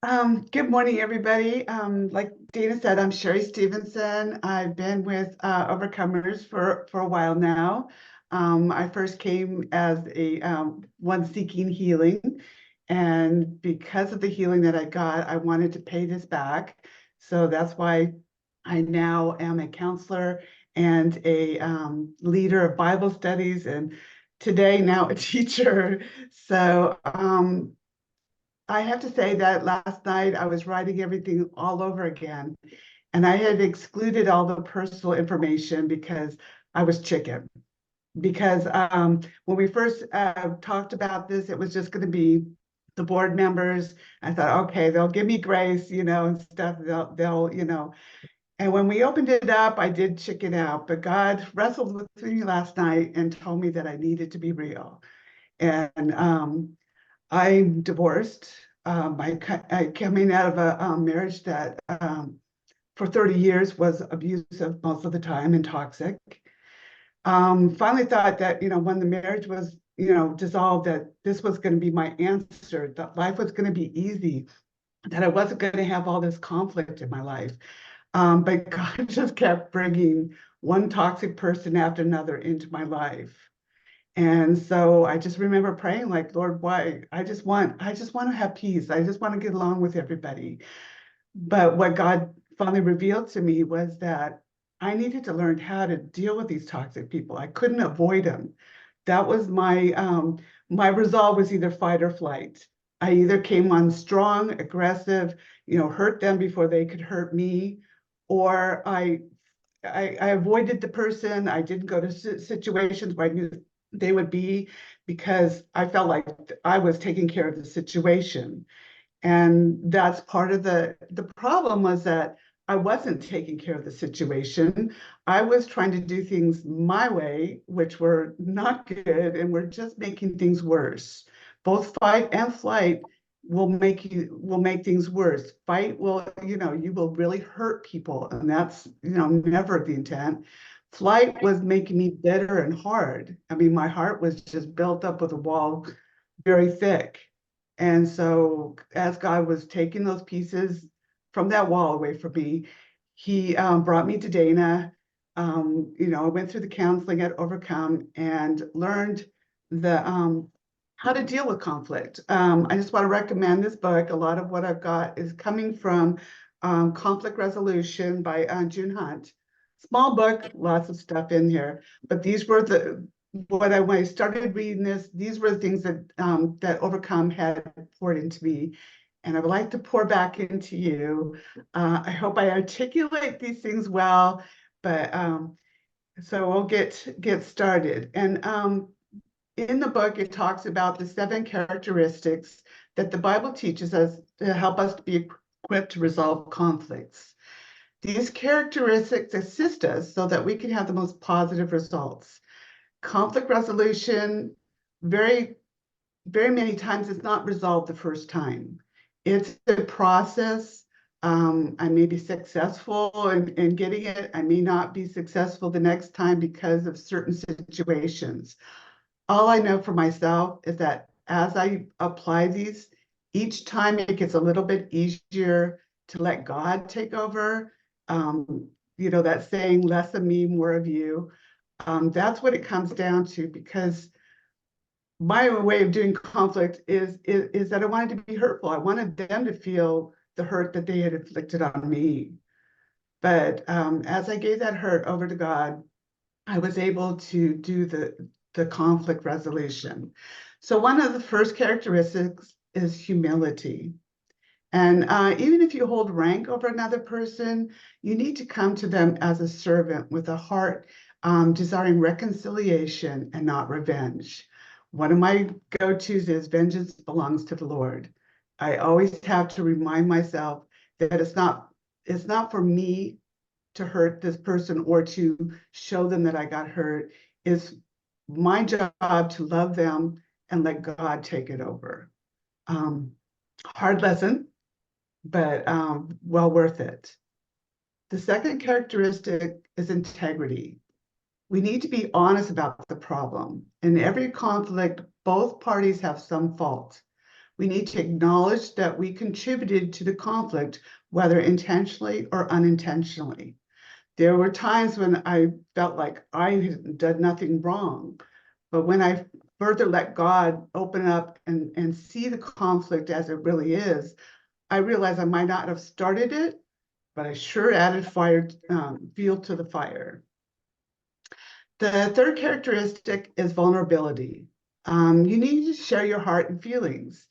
Good morning, everybody. Like Dana said, I'm Sheri Stephenson. I've been with Overcomers for a while now. I first came as a one seeking healing, and because of the healing that I got, I wanted to pay this back. So that's why I now am a counselor and a leader of Bible studies, and today now a teacher. So I have to say that last night I was writing everything all over again, and I had excluded all the personal information because I was chicken. Because when we first talked about this, it was just going to be the board members. I thought, okay, they'll give me grace, and stuff. They'll. And when we opened it up, I did chicken out. But God wrestled with me last night and told me that I needed to be real. And I'm divorced. I coming out of a marriage that for 30 years was abusive most of the time and toxic. Finally thought that, when the marriage was, dissolved, that this was going to be my answer, that life was going to be easy, that I wasn't going to have all this conflict in my life. But God just kept bringing one toxic person after another into my life. And so I just remember praying like, Lord, why? I just want to have peace. I just want to get along with everybody. But what God finally revealed to me was that I needed to learn how to deal with these toxic people. I couldn't avoid them. That was my resolve was either fight or flight. I either came on strong, aggressive, hurt them before they could hurt me, or I avoided the person. I didn't go to situations where I knew they would be because I felt like I was taking care of the situation. And that's part of the problem was that I wasn't taking care of the situation. I was trying to do things my way, which were not good and were just making things worse. Both fight and flight will make things worse. Fight will, you will really hurt people, and that's, never the intent. Flight was making me bitter and hard. I mean, my heart was just built up with a wall very thick. And so as God was taking those pieces from that wall away from me, he brought me to Dana. I went through the counseling at Overcome and learned the how to deal with conflict. I just want to recommend this book. A lot of what I've got is coming from Conflict Resolution by June Hunt. Small book, lots of stuff in here, but these were when I started reading this, these were the things that Overcome had poured into me, and I would like to pour back into you. I hope I articulate these things well, but so we'll get started. And in the book, it talks about the 7 characteristics that the Bible teaches us to help us to be equipped to resolve conflicts. These characteristics assist us so that we can have the most positive results. Conflict resolution, very, very many times, it's not resolved the first time. It's a process. I may be successful in getting it. I may not be successful the next time because of certain situations. All I know for myself is that as I apply these, each time it gets a little bit easier to let God take over. That saying, less of me, more of you. That's what it comes down to, because my way of doing conflict is that I wanted to be hurtful. I wanted them to feel the hurt that they had inflicted on me. But as I gave that hurt over to God, I was able to do the conflict resolution. So one of the first characteristics is humility. And even if you hold rank over another person, you need to come to them as a servant with a heart desiring reconciliation and not revenge. One of my go-tos is vengeance belongs to the Lord. I always have to remind myself that it's not for me to hurt this person or to show them that I got hurt. It's my job to love them and let God take it over. Um, Hard lesson, but well worth it. The second characteristic is integrity. We need to be honest about the problem. In every conflict, both parties have some fault. We need to acknowledge that we contributed to the conflict, whether intentionally or unintentionally. There were times when I felt like I had done nothing wrong, but when I further let God open up and see the conflict as it really is, I realized I might not have started it, but I sure added fuel to the fire. The third characteristic is vulnerability. You need to share your heart and feelings.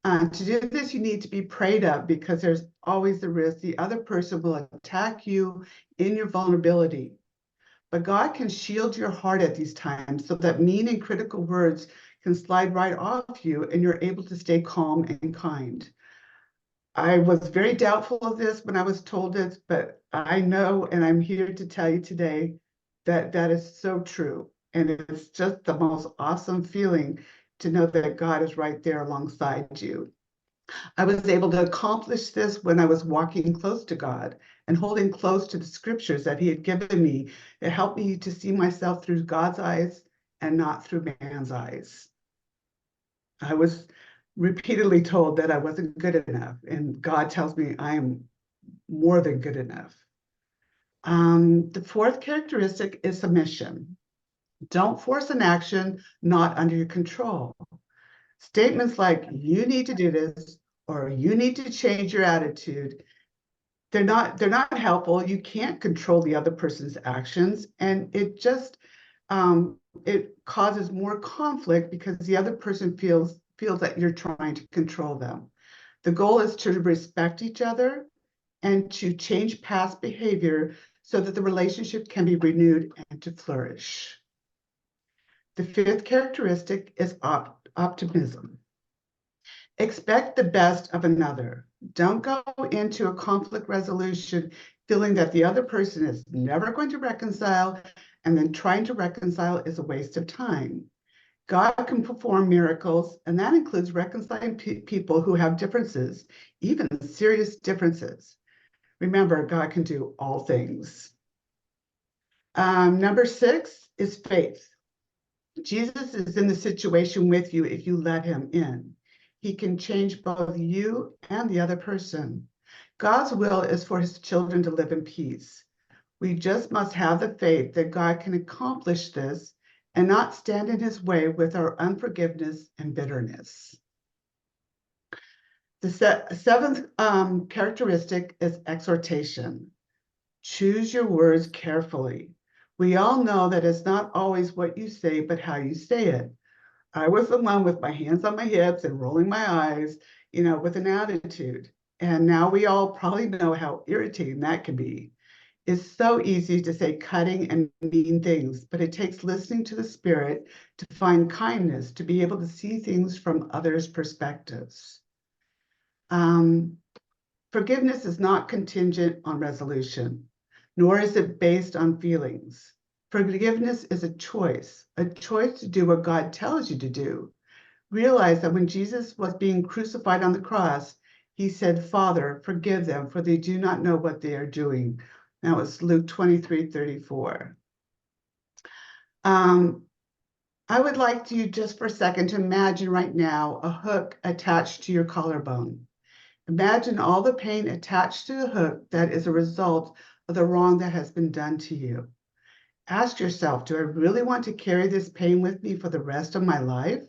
To do this, you need to be prayed up because there's always the risk the other person will attack you in your vulnerability. But God can shield your heart at these times so that mean and critical words can slide right off you and you're able to stay calm and kind. I was very doubtful of this when I was told this, but I know, and I'm here to tell you today that that is so true. And it's just the most awesome feeling to know that God is right there alongside you. I was able to accomplish this when I was walking close to God and holding close to the scriptures that He had given me. It helped me to see myself through God's eyes and not through man's eyes. I was repeatedly told that I wasn't good enough, and God tells me I am more than good enough. The fourth characteristic is submission. Don't force an action not under your control. Statements like, you need to do this, or you need to change your attitude, they're not helpful. You can't control the other person's actions, and it just it causes more conflict because the other person feels that you're trying to control them. The goal is to respect each other and to change past behavior so that the relationship can be renewed and to flourish. The fifth characteristic is optimism. Expect the best of another. Don't go into a conflict resolution feeling that the other person is never going to reconcile, and then trying to reconcile is a waste of time. God can perform miracles, and that includes reconciling people who have differences, even serious differences. Remember, God can do all things. Number 6 is faith. Jesus is in the situation with you if you let Him in. He can change both you and the other person. God's will is for His children to live in peace. We just must have the faith that God can accomplish this and not stand in His way with our unforgiveness and bitterness. The seventh characteristic is exhortation. Choose your words carefully. We all know that it's not always what you say, but how you say it. I was the one with my hands on my hips and rolling my eyes, with an attitude. And now we all probably know how irritating that can be. It's so easy to say cutting and mean things, but it takes listening to the Spirit to find kindness, to be able to see things from others' perspectives. Forgiveness is not contingent on resolution, nor is it based on feelings. Forgiveness is a choice to do what God tells you to do. Realize that when Jesus was being crucified on the cross, He said, Father, forgive them, for they do not know what they are doing. That was Luke 23:34. I would like you just for a second to imagine right now a hook attached to your collarbone. Imagine all the pain attached to the hook that is a result of the wrong that has been done to you. Ask yourself, do I really want to carry this pain with me for the rest of my life?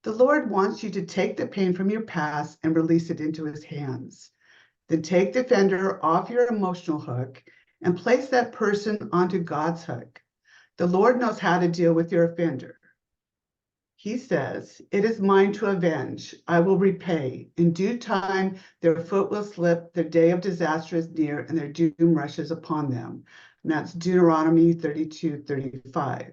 The Lord wants you to take the pain from your past and release it into His hands. Then take the fender off your emotional hook and place that person onto God's hook. The Lord knows how to deal with your offender. He says, it is mine to avenge. I will repay. In due time, their foot will slip. Their day of disaster is near, and their doom rushes upon them. And that's Deuteronomy 32:35.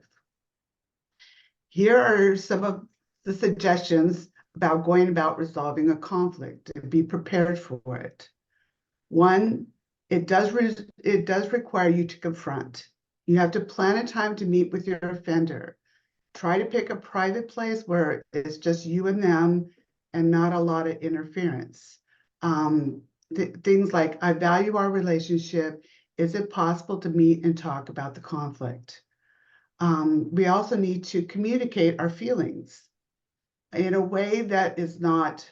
Here are some of the suggestions about going about resolving a conflict and be prepared for it. One, it does require you to confront. You have to plan a time to meet with your offender. Try to pick a private place where it's just you and them and not a lot of interference. Things like, I value our relationship. Is it possible to meet and talk about the conflict? We also need to communicate our feelings in a way that is not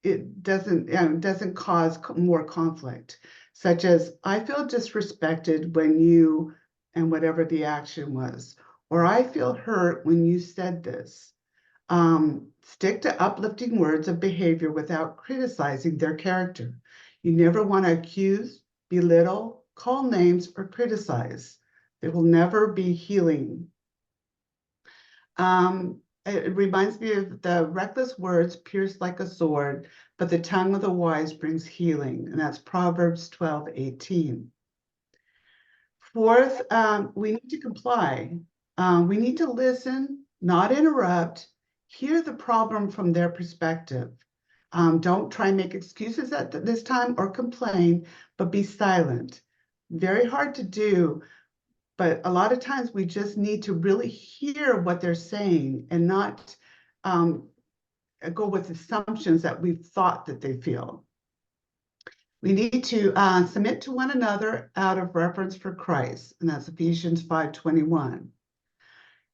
it doesn't cause more conflict, such as I feel disrespected when you, and whatever the action was, or I feel hurt when you said this. Stick to uplifting words of behavior without criticizing their character. You never want to accuse, belittle, call names, or criticize. There will never be healing. It reminds me of the reckless words pierce like a sword, but the tongue of the wise brings healing. And that's Proverbs 12:18. Fourth, we need to comply. We need to listen, not interrupt, hear the problem from their perspective. Don't try and make excuses at this time or complain, but be silent. Very hard to do, but a lot of times we just need to really hear what they're saying and not go with assumptions that we've thought that they feel. We need to submit to one another out of reverence for Christ, and that's Ephesians 5:21.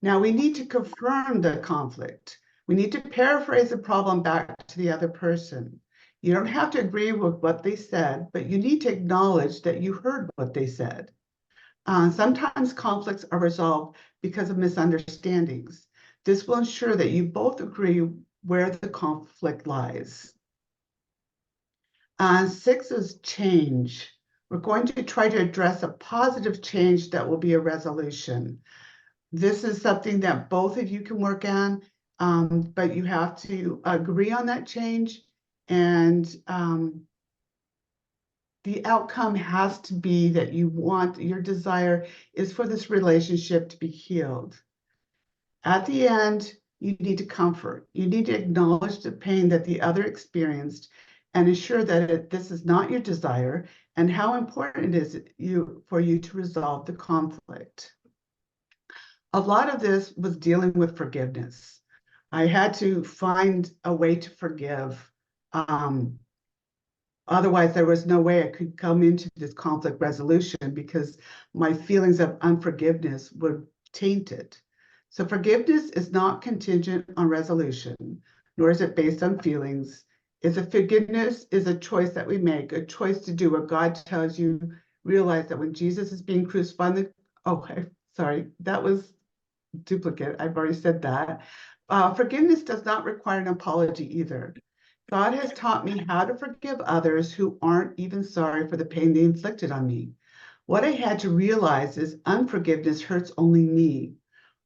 Now we need to confirm the conflict. We need to paraphrase the problem back to the other person. You don't have to agree with what they said, but you need to acknowledge that you heard what they said. Sometimes conflicts are resolved because of misunderstandings. This will ensure that you both agree where the conflict lies. 6 is change. We're going to try to address a positive change that will be a resolution. This is something that both of you can work on, but you have to agree on that change, and the outcome has to be that your desire is for this relationship to be healed. At the end, you need to comfort. You need to acknowledge the pain that the other experienced and ensure that this is not your desire and how important it is for you to resolve the conflict. A lot of this was dealing with forgiveness. I had to find a way to forgive. Otherwise, there was no way I could come into this conflict resolution because my feelings of unforgiveness would taint it. So forgiveness is not contingent on resolution, nor is it based on feelings. Forgiveness is a choice that we make, a choice to do what God tells you. Realize that when Jesus is being crucified, that was duplicate. I've already said that. Forgiveness does not require an apology either. God has taught me how to forgive others who aren't even sorry for the pain they inflicted on me. What I had to realize is unforgiveness hurts only me.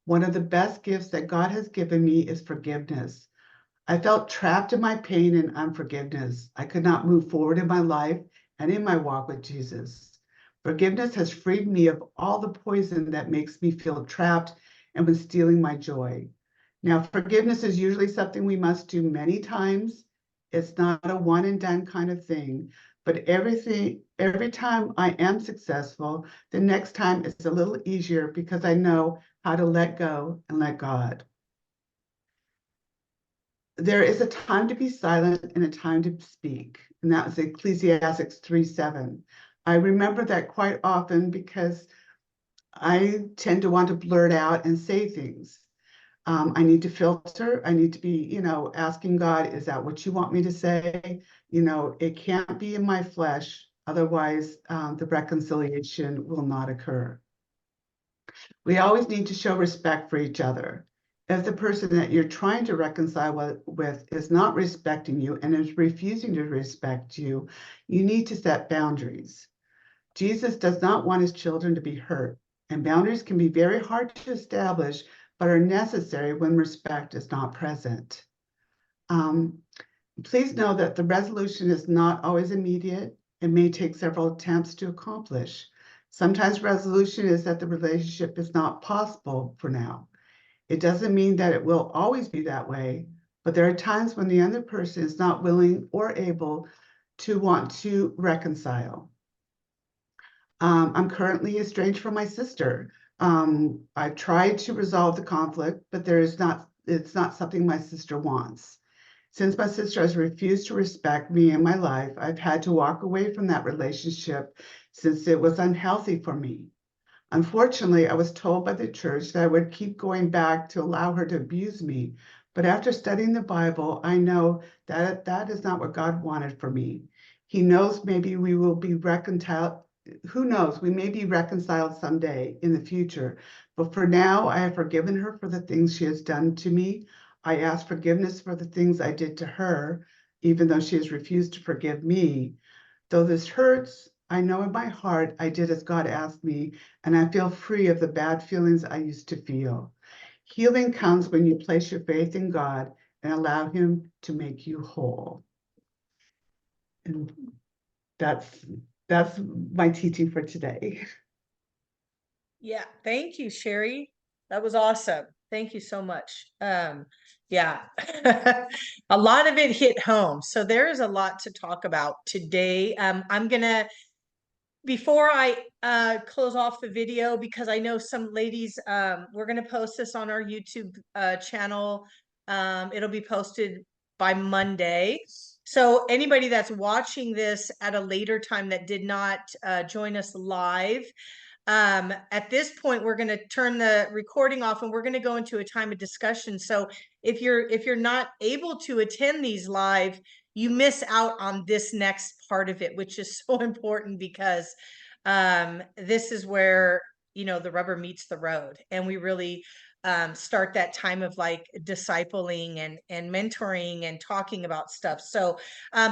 One of the best gifts that God has given me is forgiveness. I felt trapped in my pain and unforgiveness. I could not move forward in my life and in my walk with Jesus. Forgiveness has freed me of all the poison that makes me feel trapped and was stealing my joy. Now, forgiveness is usually something we must do many times. It's not a one and done kind of thing, but every time I am successful, the next time it's a little easier because I know how to let go and let God. There is a time to be silent and a time to speak, and that was Ecclesiastes 3:7. I remember that quite often because I tend to want to blurt out and say things. I need to filter. I need to be, asking God, is that what you want me to say? It can't be in my flesh. Otherwise, the reconciliation will not occur. We always need to show respect for each other. If the person that you're trying to reconcile with is not respecting you and is refusing to respect you, you need to set boundaries. Jesus does not want his children to be hurt, and boundaries can be very hard to establish, but are necessary when respect is not present. Please know that the resolution is not always immediate. It may take several attempts to accomplish. Sometimes resolution is that the relationship is not possible for now. It doesn't mean that it will always be that way, but there are times when the other person is not willing or able to want to reconcile. I'm currently estranged from my sister. I've tried to resolve the conflict, but it's not something my sister wants. Since my sister has refused to respect me in my life, I've had to walk away from that relationship since it was unhealthy for me. Unfortunately, I was told by the church that I would keep going back to allow her to abuse me. But after studying the Bible, I know that that is not what God wanted for me. He knows maybe we will be reconciled. Who knows? We may be reconciled someday in the future. But for now, I have forgiven her for the things she has done to me. I ask forgiveness for the things I did to her, even though she has refused to forgive me. Though this hurts, I know in my heart I did as God asked me, and I feel free of the bad feelings I used to feel. Healing comes when you place your faith in God and allow Him to make you whole. And that's that's my teaching for today. Yeah, thank you, Sheri. That was awesome. Thank you so much. Yeah, a lot of it hit home. So there is a lot to talk about today. I'm gonna, before I close off the video, because I know some ladies, we're gonna post this on our YouTube channel. It'll be posted by Monday. So anybody that's watching this at a later time that did not join us live, at this point we're going to turn the recording off and we're going to go into a time of discussion. So if you're not able to attend these live, you miss out on this next part of it, which is so important, because this is where, you know, the rubber meets the road, and we really start that time of like discipling and mentoring and talking about stuff. So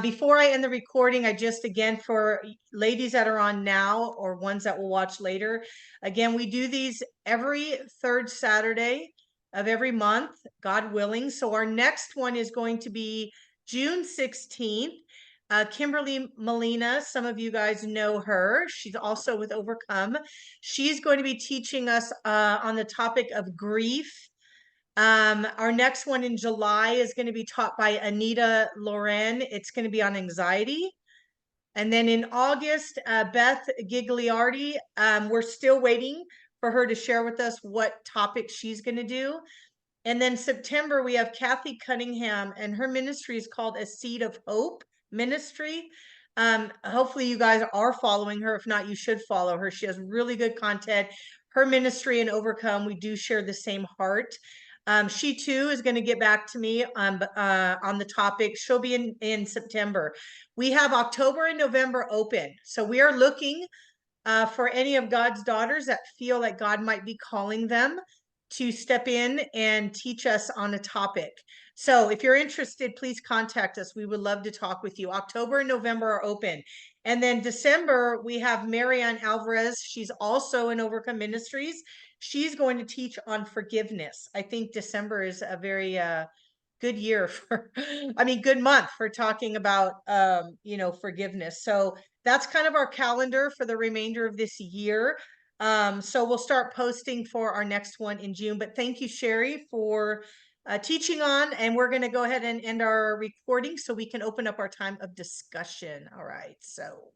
before I end the recording, I just, again, for ladies that are on now or ones that will watch later, again, we do these every third Saturday of every month, God willing. So our next one is going to be June 16th. Kimberly Molina, some of you guys know her. She's also with Overcome. She's going to be teaching us on the topic of grief. Our next one in July is going to be taught by Anita Loren. It's going to be on anxiety. And then in August, Beth Gigliardi, we're still waiting for her to share with us what topic she's going to do. And then September, we have Kathy Cunningham, and her ministry is called A Seed of Hope Ministry. Hopefully you guys are following her. If not, you should follow her. She has really good content. Her ministry and Overcome, we do share the same heart. She too is going to get back to me on the topic. She'll be in September. We have October and November open. So we are looking for any of God's daughters that feel like God might be calling them to step in and teach us on a topic. So if you're interested, please contact us. We would love to talk with you. October and November are open. And then December, we have Marianne Alvarez. She's also in Overcome Ministries. She's going to teach on forgiveness. I think December is a very good year for, I mean, good month for talking about, you know, forgiveness. So that's kind of our calendar for the remainder of this year. So we'll start posting for our next one in June. But thank you, Sheri, for teaching on. And we're going to go ahead and end our recording so we can open up our time of discussion. All right. So.